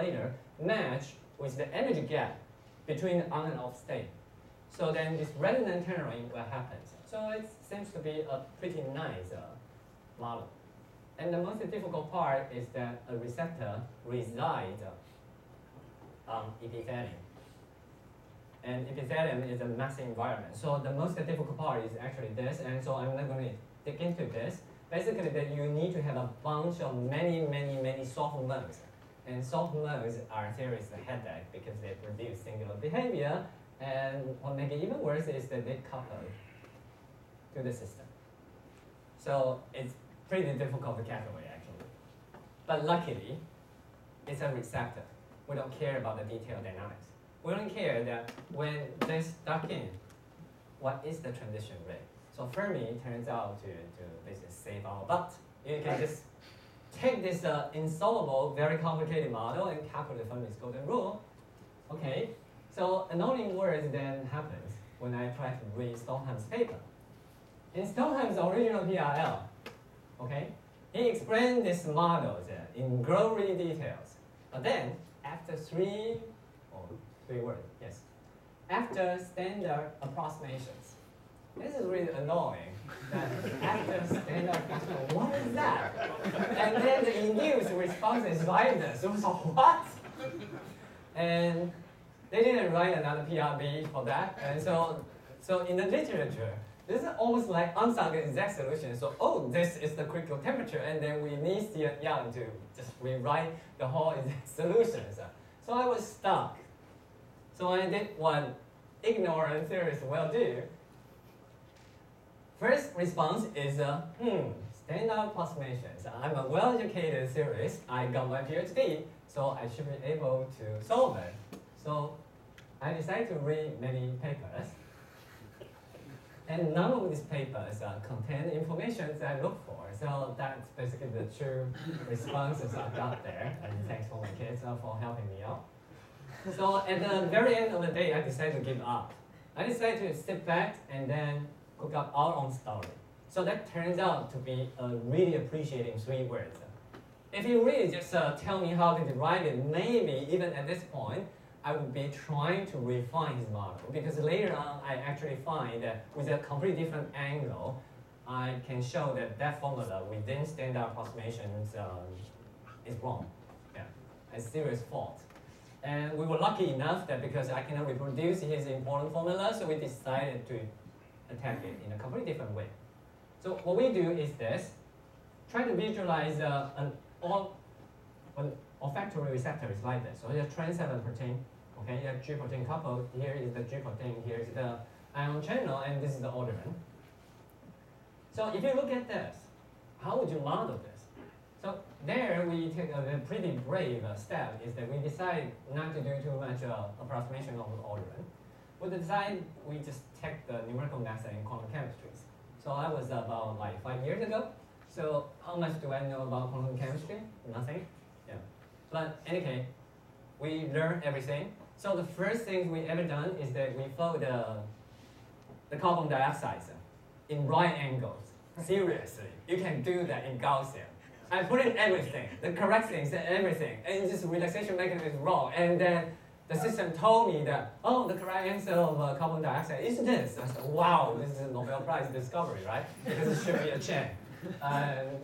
later match with the energy gap between the on and off state. So then this resonant tethering will happen. So it seems to be a pretty nice model. And the most difficult part is that a receptor resides on epithelium. And epithelium is a messy environment. So the most difficult part is actually this, and so I'm not going to dig into this. Basically, that you need to have a bunch of many soft modes. And soft modes are a serious headache because they produce singular behavior, and what makes it even worse is that they couple to the system. So it's pretty difficult to calculate actually. But luckily, it's a receptor. We don't care about the detailed dynamics. We don't care that when this duck in, what is the transition rate? So Fermi turns out to basically save our butt. You can just take this insoluble, very complicated model and calculate Fermi's golden rule. Okay, so annoying words then happens when I try to read Stoneham's paper. In Stoneham's original PRL, okay, he explained these models in glory details. But then, after three words, yes, after standard approximations. This is really annoying. That after standard approximation, what is that? And then the induced response is like this. So what? And they didn't write another PRB for that. And so in the literature, this is almost like unsung exact solution. So, oh, this is the critical temperature, and then we need Stephen Young to just rewrite the whole exact solutions. So I was stuck. So I did what ignorant theorists will do. First response is, standard approximations. I'm a well-educated theorist. I got my PhD, so I should be able to solve it. So I decided to read many papers. And none of these papers contain information that I look for. So that's basically the true responses I got there. And thanks for my kids for helping me out. So at the very end of the day, I decided to give up. I decided to sit back and then cook up our own story. So that turns out to be really appreciating three words. If you really just tell me how to derive it, maybe even at this point, I would be trying to refine his model. Because later on, I actually find that with a completely different angle, I can show that that formula within standard approximations is wrong. Yeah, a serious fault. And we were lucky enough that because I cannot reproduce his important formula, so we decided to attack it in a completely different way. So what we do is this: try to visualize an olfactory receptor is like this. So it's a trans-7 protein. Okay, you have G protein coupled. Here is the G protein. Here is the ion channel, and this is the odorant. So if you look at this, how would you model this? So there we take a pretty brave step, is that we decide not to do too much approximation of the odorant. We decide we just take the numerical method in quantum chemistries. So that was about like 5 years ago. So how much do I know about quantum chemistry? Nothing. Yeah. But anyway, we learn everything. So the first thing we ever done is that we fold the carbon dioxide in right angles. Seriously, you can do that in Gaussian. I put in everything, the correct things and everything, and this relaxation mechanism is wrong. And then the system told me that, oh, the correct answer of carbon dioxide is this. I said, wow, this is a Nobel Prize discovery, right? Because it should be a chain.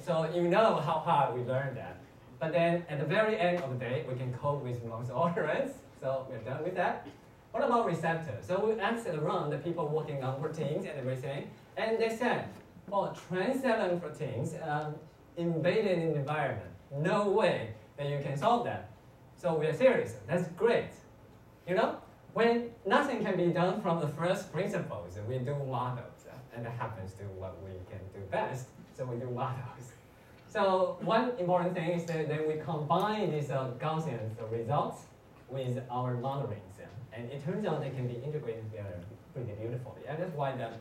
So you know how hard we learned that. But then at the very end of the day, we can cope with most odorants. So we're done with that. What about receptors? So we asked around the people working on proteins and everything, and they said, well, trans-7 proteins invaded in the environment. No way that you can solve that. So we are serious. That's great. You know, when nothing can be done from the first principles, we do models, and that happens to what we can do best. So we do models. So one important thing is that we combine these Gaussian results with our modelings, and it turns out they can be integrated together pretty beautifully. And that's why that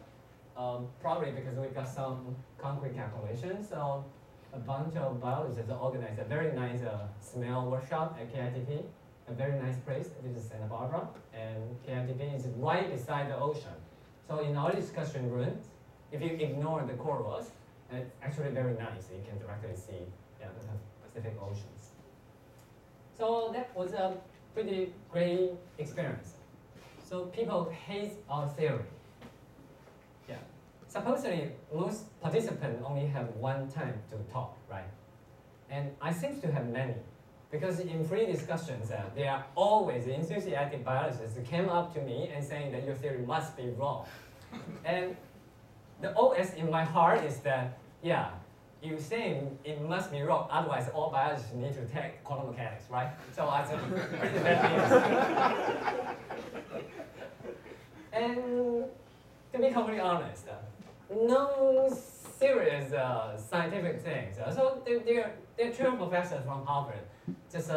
probably because we've got some concrete calculations. So a bunch of biologists organized a very nice smell workshop at KITP, a very nice place. This is Santa Barbara, and KITP is right beside the ocean. So in our discussion rooms, if you ignore the corals, it's actually very nice. You can directly see the Pacific Oceans. So that was a pretty great experience. So people hate our theory. Yeah. Supposedly, most participants only have one time to talk, right? And I seem to have many. Because in free discussions, there are always enthusiastic biologists who came up to me and saying that your theory must be wrong. And the OS in my heart is that, yeah, you saying it must be wrong, otherwise all biologists need to take quantum mechanics, right? So I said, pretty bad news. And to be completely honest, no serious scientific things. So there are two professors from Harvard just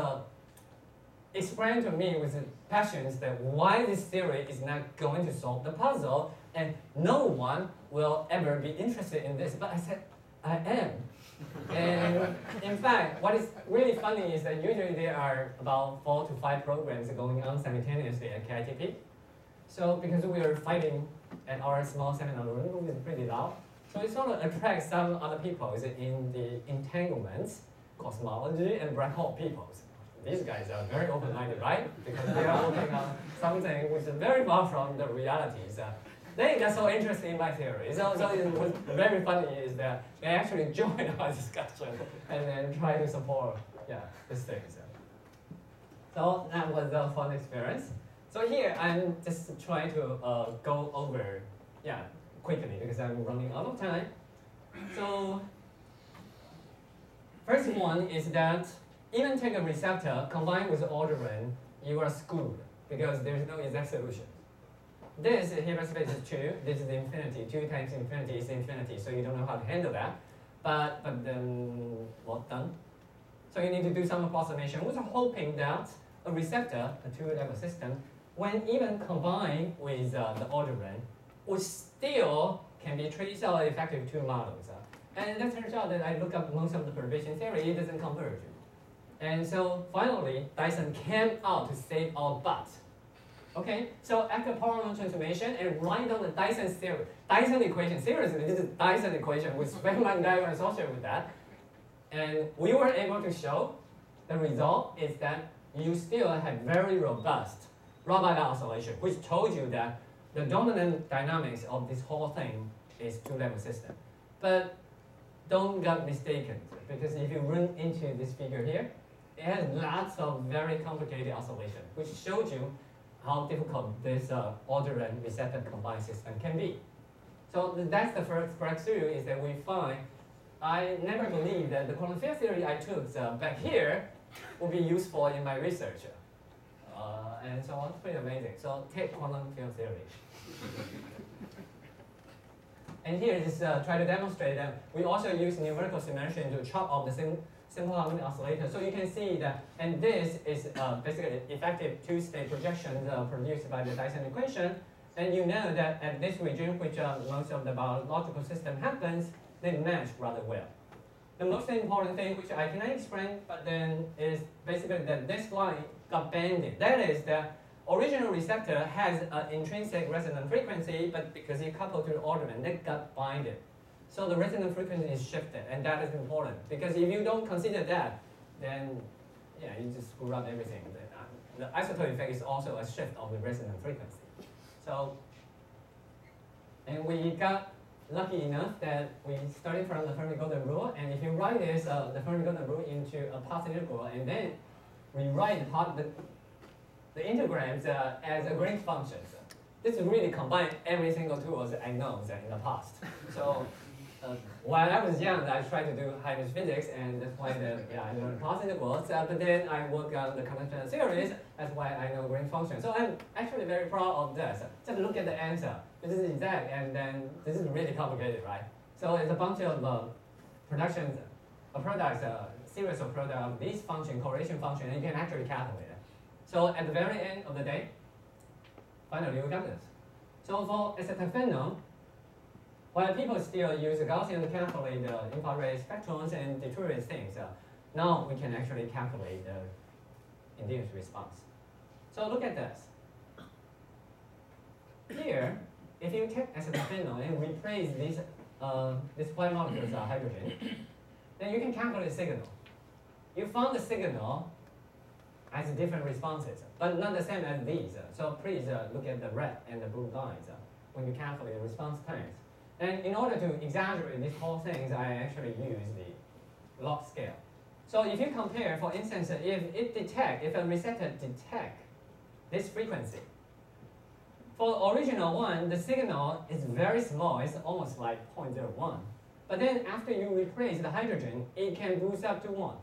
explained to me with passions that why this theory is not going to solve the puzzle, and no one will ever be interested in this. But I said, I am. And in fact, what is really funny is that usually there are about 4 to 5 programs going on simultaneously at KITP. So because we are fighting at our small seminar room, it's pretty loud. So it sort of attracts some other people in the entanglements, cosmology, and black hole peoples. These guys are very open-minded, right? Because they are working on something which is very far from the realities. They got so interested in my theory. So it was very funny is that they actually joined our discussion and then try to support this thing. So that was a fun experience. So here I'm just trying to go over quickly because I'm running out of time. So first one is that even take a receptor combined with orderon, you are screwed because there's no exact solution. This hyperspace is 2, this is infinity. 2 times infinity is infinity, so you don't know how to handle that. But then what done? So you need to do some approximation. We're hoping that a receptor, a 2-level system, when even combined with the orderon, would still can be trace-out effective 2 models. And that turns out that I look up most of the perturbation theory, it doesn't converge. And so finally, Dyson came out to save our butt. Okay, so after power law transformation and write down the Dyson theory, Dyson equation, seriously, this is Dyson equation with Feynman diagram associated with that. And we were able to show the result is that you still have very robust Rabbit oscillation, which told you that the dominant dynamics of this whole thing is 2-level system. But don't get mistaken, because if you run into this figure here, it has lots of very complicated oscillation, which shows you how difficult this orderon receptor combined system can be. So that's the first breakthrough is that we find, I never believed that the quantum field theory I took back here will be useful in my research. And so it's pretty amazing. So take quantum field theory. And here just try to demonstrate that we also use numerical simulation to chop off the simple harmonic oscillator. So you can see that, and this is basically effective 2-state projections produced by the Dyson equation. And you know that at this region, which most of the biological system happens, they match rather well. The most important thing, which I cannot explain, but then is basically that this line got banded. That is the original receptor has an intrinsic resonant frequency, but because you couple to the orderon, it got binded. So the resonant frequency is shifted, and that is important. Because if you don't consider that, then you just screw up everything. The isotope effect is also a shift of the resonant frequency. So, and we got lucky enough that we started from the Fermi-Golden rule, and if you write this, the Fermi-Golden rule into a path integral, and then rewrite the integrams as a Green's functions. This really combines every single tool that I know in the past. So while I was young, I tried to do high-energy physics, and that's why I learned path integrals. But then I work on the conventional series. That's why I know Green's functions. So I'm actually very proud of this. Just look at the answer. This is exact, and then this is really complicated, right? So it's a bunch of productions, a product, series of products of this function, correlation function, and you can actually calculate it. So at the very end of the day, finally we got this. So for acetylphenol, while people still use Gaussian to calculate the infrared spectrums and deteriorate things, now we can actually calculate the induced response. So look at this. Here, if you take acetylphenol and replace these white molecules hydrogen, then you can calculate the signal. You found the signal has different responses, but not the same as these. So please look at the red and the blue lines when you calculate the response times. And in order to exaggerate these whole things, I actually use the log scale. So if you compare, for instance, if a receptor detects this frequency, for the original one, the signal is very small, it's almost like 0.01. But then after you replace the hydrogen, it can boost up to 1.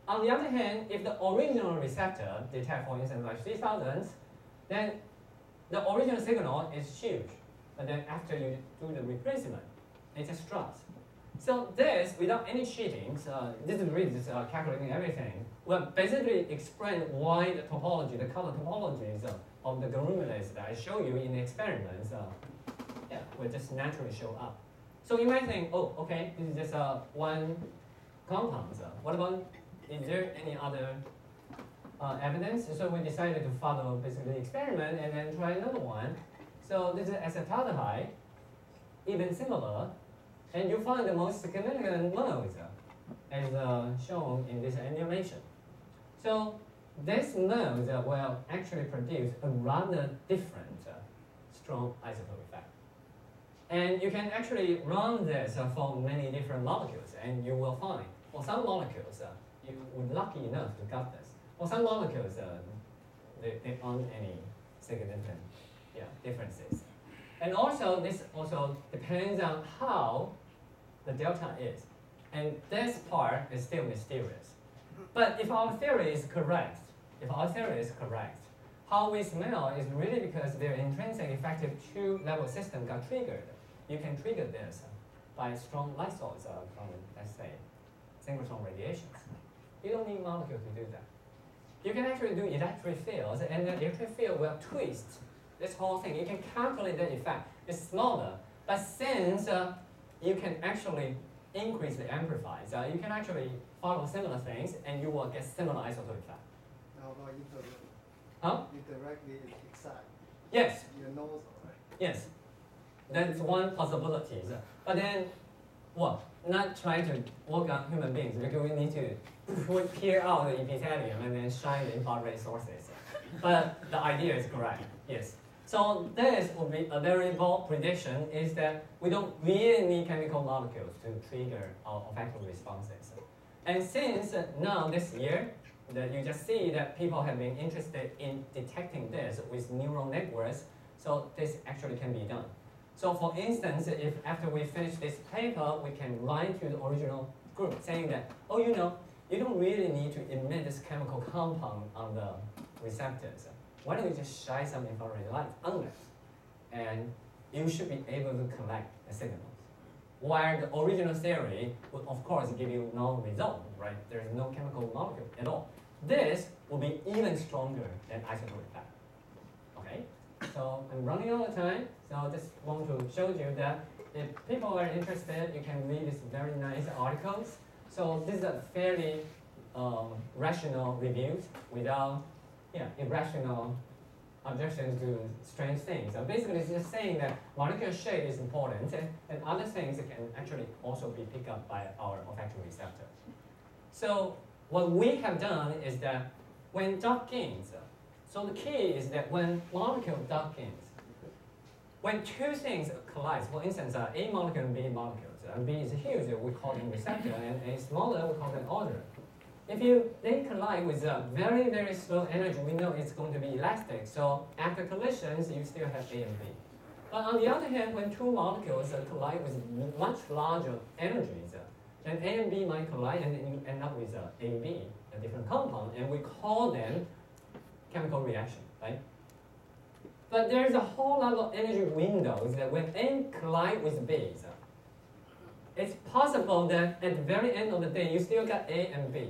On the other hand, if the original receptor detects, for instance, like 3000, then the original signal is huge. But then after you do the replacement, it just drops. So this, without any cheating, this is really just calculating everything, will basically explain why the topology, the color topologies of the granules that I show you in the experiments, will just naturally show up. So you might think, oh, okay, this is just one compound. What about, is there any other evidence? So we decided to follow basically the experiment and then try another one. So this is acetaldehyde, even similar, and you find the most significant modes as shown in this animation. So this mode will actually produce a rather different strong isotope effect. And you can actually run this for many different molecules, and you will find for some molecules you were lucky enough to get this. For some molecules, they aren't any significant differences. And also, this also depends on how the delta is. And this part is still mysterious. But if our theory is correct, how we smell is really because their intrinsic effective two-level system got triggered. You can trigger this by strong light source from, let's say, synchrotron radiations. You don't need molecules to do that. You can actually do electric fields, and the electric field will twist this whole thing. You can calculate the effect. It's smaller, but since you can actually increase the amplifiers, you can actually follow similar things, and you will get similar isotope effect. How about infrared? Huh? You directly excite. Yes. Your nose, right? Yes. That's one possibility. But then, well, not trying to work on human beings because we need to peer out the epithelium and then shine the infrared sources. But the idea is correct, yes. So this would be a very bold prediction, is that we don't really need chemical molecules to trigger our olfactory responses. And since now this year, that you just see that people have been interested in detecting this with neural networks, so this actually can be done. So for instance, if after we finish this paper, we can write to the original group saying that, oh, you know, you don't really need to emit this chemical compound on the receptors. Why don't you just shine some infrared light on it? And you should be able to collect the signals. While the original theory would, of course, give you no result, right? There is no chemical molecule at all. This will be even stronger than isotope effect. Okay? So I'm running out of time, so I just want to show you that if people are interested, you can read these very nice articles. So this is a fairly rational reviews without irrational objections to strange things. So basically it's just saying that molecular shape is important, and other things can actually also be picked up by our olfactory receptor. So what we have done is that when duckings, so the key is that when molecule duckings, when two things collide, for instance, A molecule and B molecules, and B is huge, we call them receptor, and A is smaller, we call them order. If they collide with a very, very slow energy, we know it's going to be elastic. So after collisions, you still have A and B. But on the other hand, when two molecules collide with much larger energies, then A and B might collide, and then you end up with AB, a different compound, and we call them chemical reaction, right? But there's a whole lot of energy windows that when A collide with B, it's possible that at the very end of the day, you still got A and B.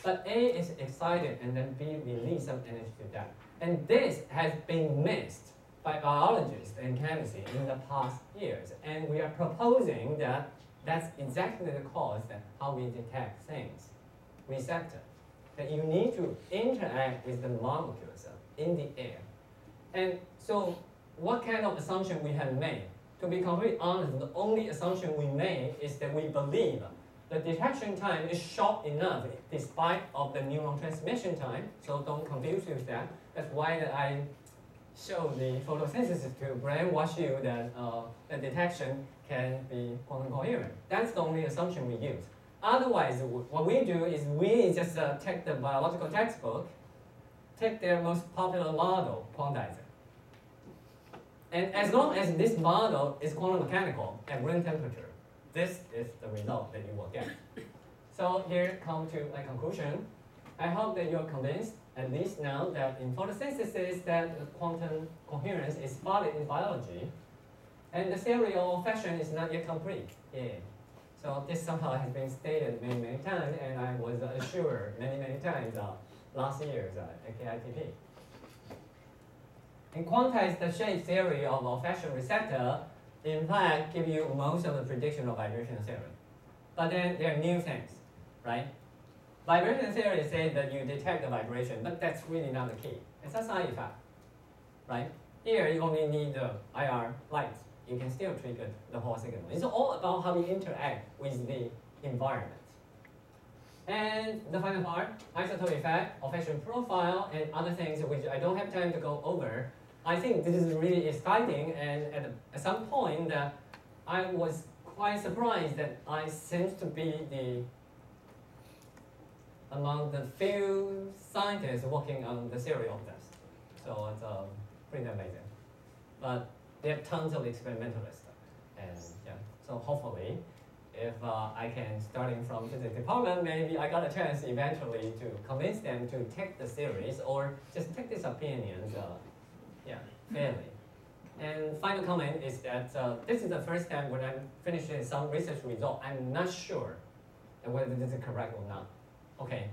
But A is excited and then B release some energy to that. And this has been missed by biologists and chemists in the past years. And we are proposing that that's exactly the cause that how we detect things, receptor. That you need to interact with the molecules in the air. And so what kind of assumption we have made? To be completely honest, the only assumption we made is that we believe the detection time is short enough despite of the neuron transmission time, so don't confuse with that. That's why that I show the photosynthesis to brainwash you that the detection can be quantum coherent. That's the only assumption we use. Otherwise, what we do is we just take the biological textbook, take their most popular model, quantizer. And as long as this model is quantum mechanical at room temperature, this is the result that you will get. So here come to my conclusion. I hope that you're convinced, at least now, that in photosynthesis that quantum coherence is spotted in biology, and the theory of olfaction is not yet complete. Yeah. So this somehow has been stated many, many times, and I was assured many, many times last year's AKITP. And quantize the shape theory of olfaction receptor, in fact, give you most of the prediction of vibration theory. But then there are new things, right? Vibration theory says that you detect the vibration, but that's really not the key. It's a side effect, right? Here you only need the IR lights. You can still trigger the whole signal. It's all about how we interact with the environment. And the final part, isotope effect, olfaction profile, and other things which I don't have time to go over. I think this is really exciting, and at some point I was quite surprised that I seems to be among the few scientists working on the theory of this. So it's pretty amazing. But there are tons of experimentalists, and yeah. So hopefully, if I can, starting from physics department, maybe I got a chance eventually to convince them to take the series or just take these opinions, fairly. And final comment is that this is the first time when I'm finishing some research result, I'm not sure whether this is correct or not. Okay,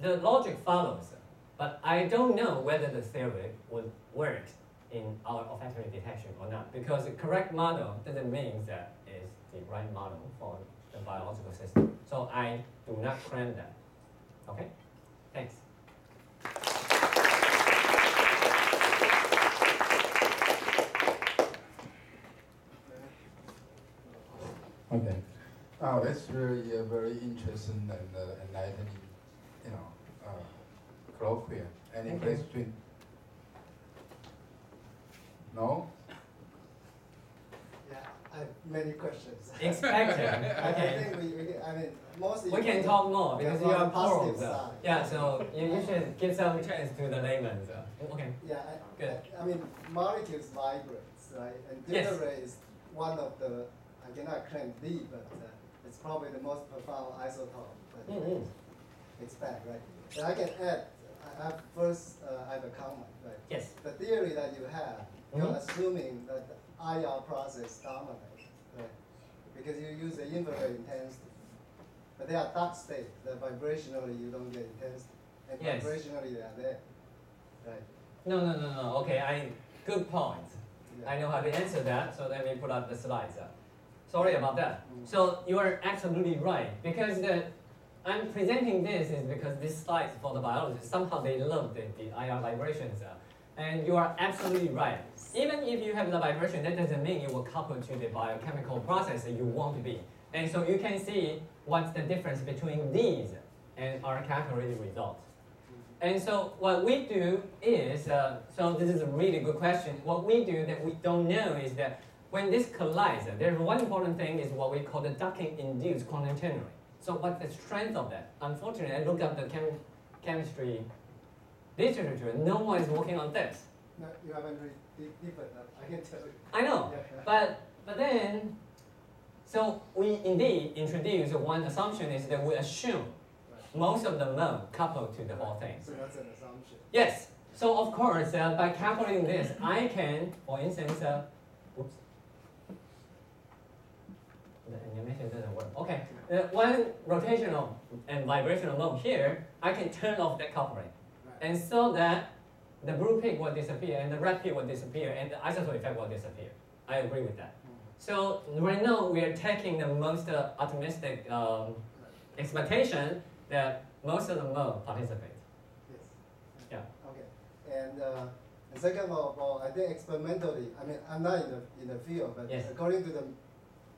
the logic follows, but I don't know whether the theory would work in our olfactory detection or not, because the correct model doesn't mean that is the right model for the biological system. So I do not claim that. Okay, thanks. Okay. Oh, that's really very interesting and enlightening, colloquia. Any question? No? Yeah, I have many questions. Expected. I Okay. think mostly We can talk more because you are positive pros. side. Yeah, so you should give some chance to the layman. Okay. Yeah, Good. I mean, molecules vibrates, right? And Yes. delta ray is one of the, I cannot claim the, but it's probably the most profound isotope that you can expect, right? And I can add, I have a comment, right? Yes. The theory that you have, you're assuming that the IR process dominates, right? Because you use the infrared intensity. But they are dark state, that vibrationally you don't get intensity. And Yes. vibrationally they are there, right? No. Okay, good point. Yeah. I know how to answer that, so let me put up the slides. Sorry about that. So you are absolutely right, because I'm presenting this is because this slide for the biologists, somehow they love the IR vibrations. And you are absolutely right. Even if you have the vibration, that doesn't mean it will couple to the biochemical process that you want to be. And so you can see what's the difference between these and our calculated results. And so what we do is, so this is a really good question. What we do that we don't know is that when this collides, there's one important thing is what we call the ducking-induced quantum channeling. So what's the strength of that? Unfortunately, I looked up the chemistry literature. No one is working on this. No, you haven't read deep enough, I can tell you. I know, but then, so we indeed introduce one assumption is that we assume most of the mode coupled to the whole thing. So that's an assumption. Yes. So of course, by calculating this, I can, for instance, oops. The animation doesn't work. Okay, one rotational and vibrational mode here, I can turn off that coupling. And so that the blue peak will disappear and the red peak will disappear and the isotope effect will disappear. I agree with that. So right now we are taking the most optimistic expectation that most of the mode participate. Yes. Yeah. Okay. And second of all, I think experimentally, I mean, I'm not in the field, but yes. according to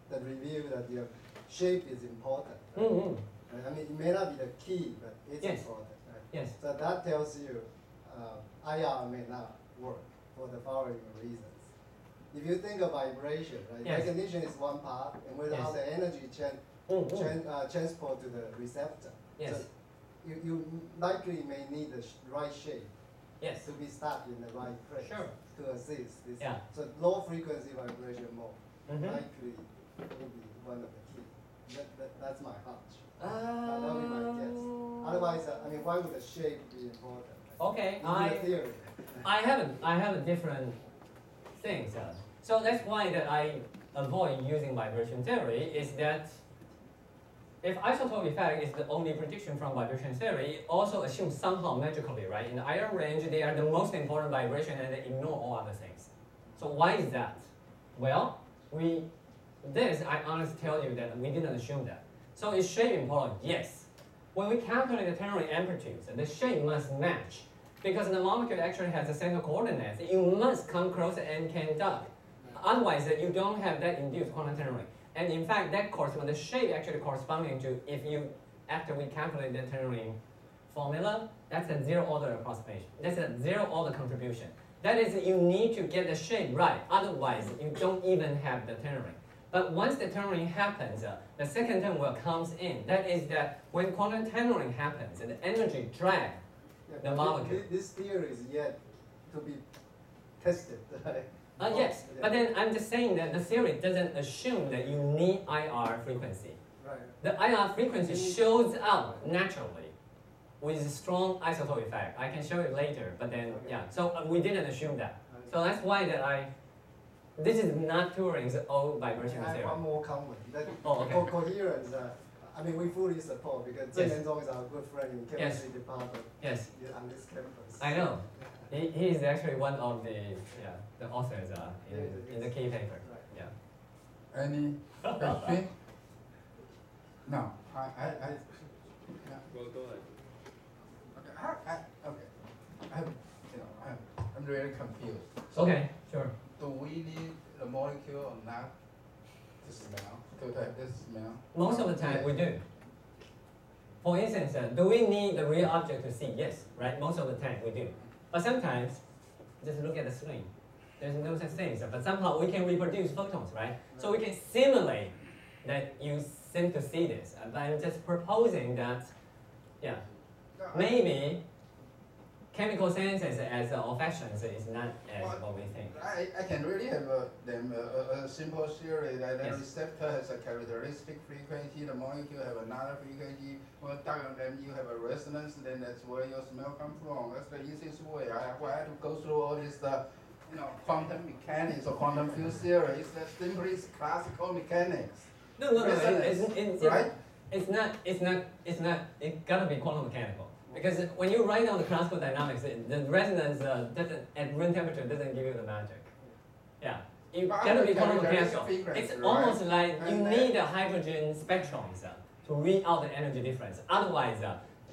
the review that you have shape is important. Right? I mean, it may not be the key, but it's Yes. important. Right? Yes. So that tells you IR may not work for the following reasons. If you think of vibration, right? Yes. Recognition is one part, and without the energy transport to the receptor. Yes. So you likely may need the right shape Yes. to be stuck in the right place Sure. to assist this. Yeah. So low frequency vibration mode Mhm. likely will be one of the key. That's my hunch. That would be my guess. Otherwise, I mean, why would the shape be important? Okay, In the theory. I have a different things. So that's why that I avoid using vibration theory is that if isotope effect is the only prediction from vibration theory, it also assumes somehow magically, right? In the IR range, they are the most important vibration and they ignore all other things. So why is that? Well, I honestly tell you that we didn't assume that. So is shape important? Yes. When we calculate the ternary amplitudes, the shape must match. Because the molecule actually has the central coordinates, you must come close and can duck. Otherwise, you don't have that induced quantum ternary. And in fact, that corresponds, the shape actually corresponding to, after we calculate the ternary formula, that's a zero order approximation. That's a zero order contribution. That is, you need to get the shape right. Otherwise, you don't even have the ternary. But once the ternary happens, the second term will comes in. That is that when quantum ternary happens, the energy drag the molecule. This theory is yet to be tested, right? Yes, but then I'm just saying that the theory doesn't assume that you need IR frequency. Right. The IR frequency shows up naturally with strong isotope effect. I can show it later, but then, so we didn't assume that. So that's why that this is not Turing's old vibration I have theory. one more comment. That Okay. For coherence, I mean, we fully support because Tsing is our good friend in chemistry department Yes, on this campus. I know. He is actually one of the authors in the key paper. Right. Yeah. Any question? No, yeah. Well, go ahead. Okay, I'm really confused. Okay, sure. Do we need the molecule or not to smell, to have this smell? Most of the time we do. For instance, do we need the real object to see? Yes, right? Most of the time we do. But sometimes, just look at the screen. There's no such thing. But somehow we can reproduce photons, right? So we can simulate that you seem to see this. But I'm just proposing that, maybe chemical senses as olfactions is not as what we think. I can really have a simple theory that the Yes. receptor has a characteristic frequency, the molecule have another frequency. Well, then you have a resonance, then that's where your smell comes from. That's the easiest way. Why I have to go through all this, quantum mechanics or quantum field theory? It's simply classical mechanics. No, it's right? It gotta be quantum mechanical. Because when you write down the classical dynamics, the resonance at room temperature doesn't give you the magic. Yeah, you gotta be quantum mechanical. It's almost like you need a hydrogen spectrums to read out the energy difference. Otherwise,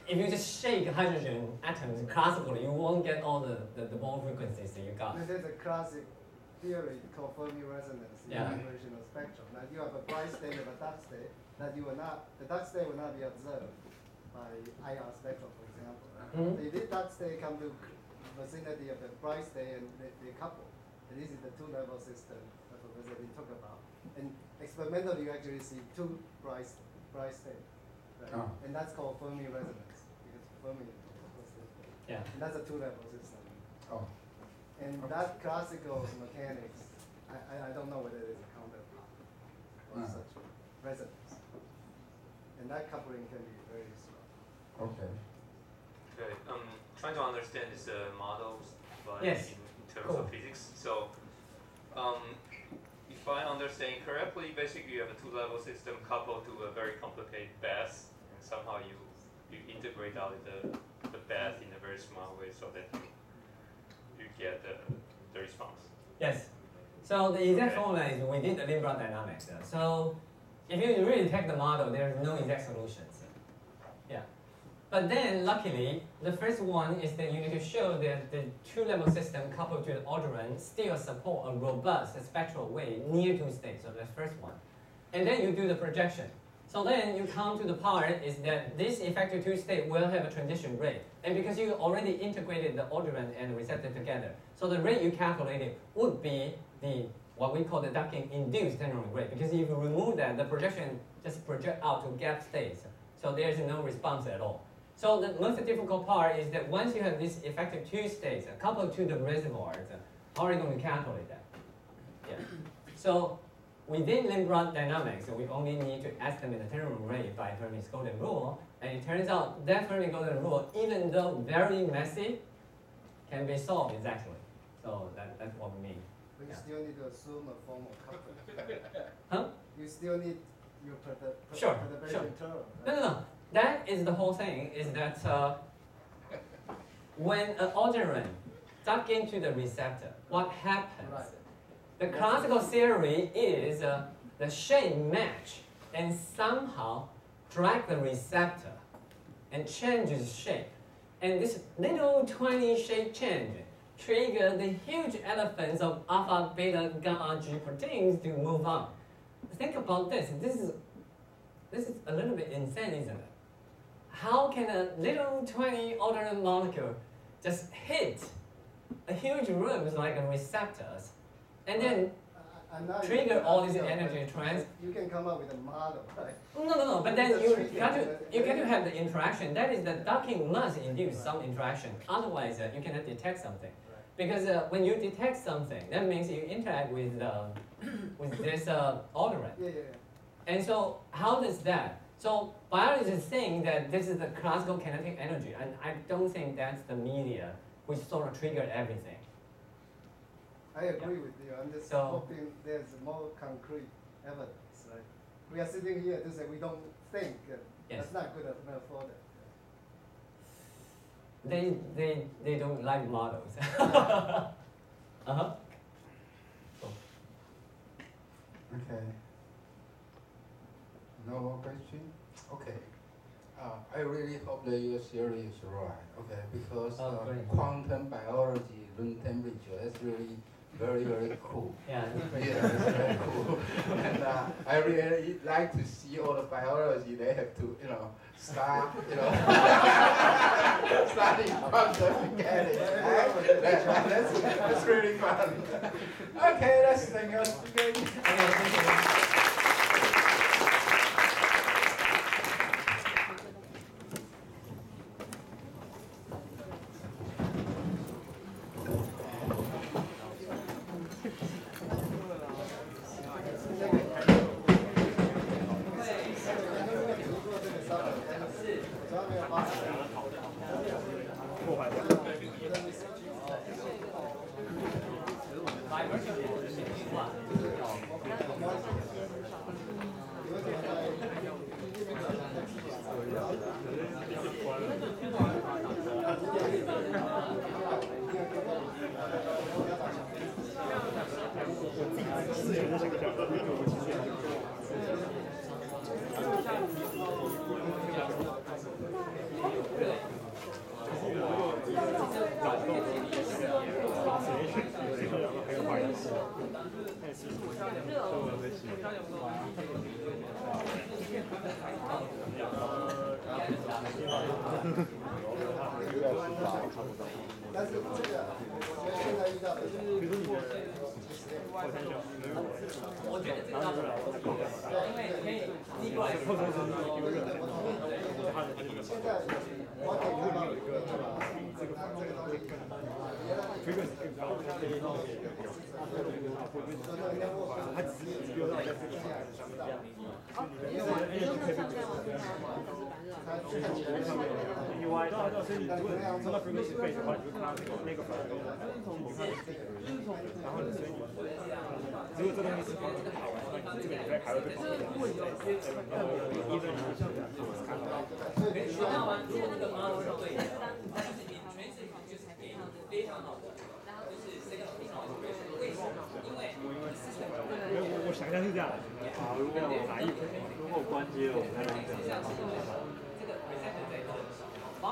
if you just shake hydrogen atoms classically, you won't get all the ball frequencies that you got. There's a classic theory called Fermi resonance in the vibrational spectrum. That you have a bright state and a dark state. The dark state will not be observed by IR spectrum, for example. Mm-hmm. So if this dark state come to vicinity of the bright state and they couple, and this is the two-level system that Professor Lin talked about. And experimentally, you actually see two bright states, right? Oh. And that's called Fermi resonance because Fermi. Yeah. And that's a two-level system. Oh. And that classical mechanics, I don't know whether it is a counterpart or such resonance. And that coupling can be very strong. Okay. Okay. Trying to understand these models, but Yes. in terms of physics. So, if I understand correctly, basically you have a two-level system coupled to a very complicated bath, and somehow you integrate out the bath in a very small way so that you get the response. Yes. So the exact formula is we did the Lin-Brown dynamics. So if you really take the model, there's no exact solutions. Yeah. But then, luckily, the first one is that you need to show that the two-level system coupled to the orderant still support a robust spectral wave near two states. So that's the first one. And then you do the projection. So then you come to the part is that this effective two state will have a transition rate. And because you already integrated the orderand and the receptor together, so the rate you calculated would be the what we call the ducking-induced tenoring rate. Because if you remove that, the projection just project out to gap states. So there's no response at all. So the most difficult part is that once you have this effective two states coupled to the reservoirs, how are you going to calculate that? Yeah. So within Limbrand dynamics, we only need to estimate the tenoring rate by Fermi's golden rule. And it turns out that Fermi golden rule, even though very messy, can be solved exactly. So that's what we mean. But you still need to assume a form of coupling. Huh? You still need your Sure. perturbation term. Right? No. That is the whole thing, is that when an orderand ducks into the receptor, what happens? Right. The classical theory is the shape match and somehow drag the receptor and changes shape. And this little tiny shape change trigger the huge elephants of alpha, beta, gamma, G proteins to move on. Think about this. This is a little bit insane, isn't it? How can a little tiny orderand molecule just hit a huge rooms like a receptors and then trigger all these energy trends? You can come up with a model, right? No. But then you got to have the interaction. That is, the ducking must induce some interaction. Otherwise, you cannot detect something. Because when you detect something, that means you interact with this orderand. Yeah. And so how does that? So biologists think that this is the classical kinetic energy, and I don't think that's the media which sort of triggered everything. I agree with you. I'm just hoping there's more concrete evidence, right? We are sitting here to say we don't think. That's not good enough for that. They don't like models. Okay. No more question? Okay. I really hope that your theory is right. Okay, because quantum biology, room temperature, that's really very, very cool. Yeah, it's very cool. And I really like to see all the biology they have to, start, studying quantum mechanics. That's really fun. Okay, let's thank us again.但是这个，我觉得现在遇到的，我觉得这个倒是因为可以逆过来。现在我可以看到一个这个东西，它只是流到在这个上面。因为意外，所以你如果从那 frequency base 的话，你会看到那个反应，然后所以如果这东西是好的话，那这个你在还有这个好的，然后一直看到。学到完，如果那个 model 是对的，它就是你全是就是给你非常好的，就是这个非常好的 operation。为什么？因为我想象是这样的。好，如果我关机了，我再这样。这个 receptor 在这。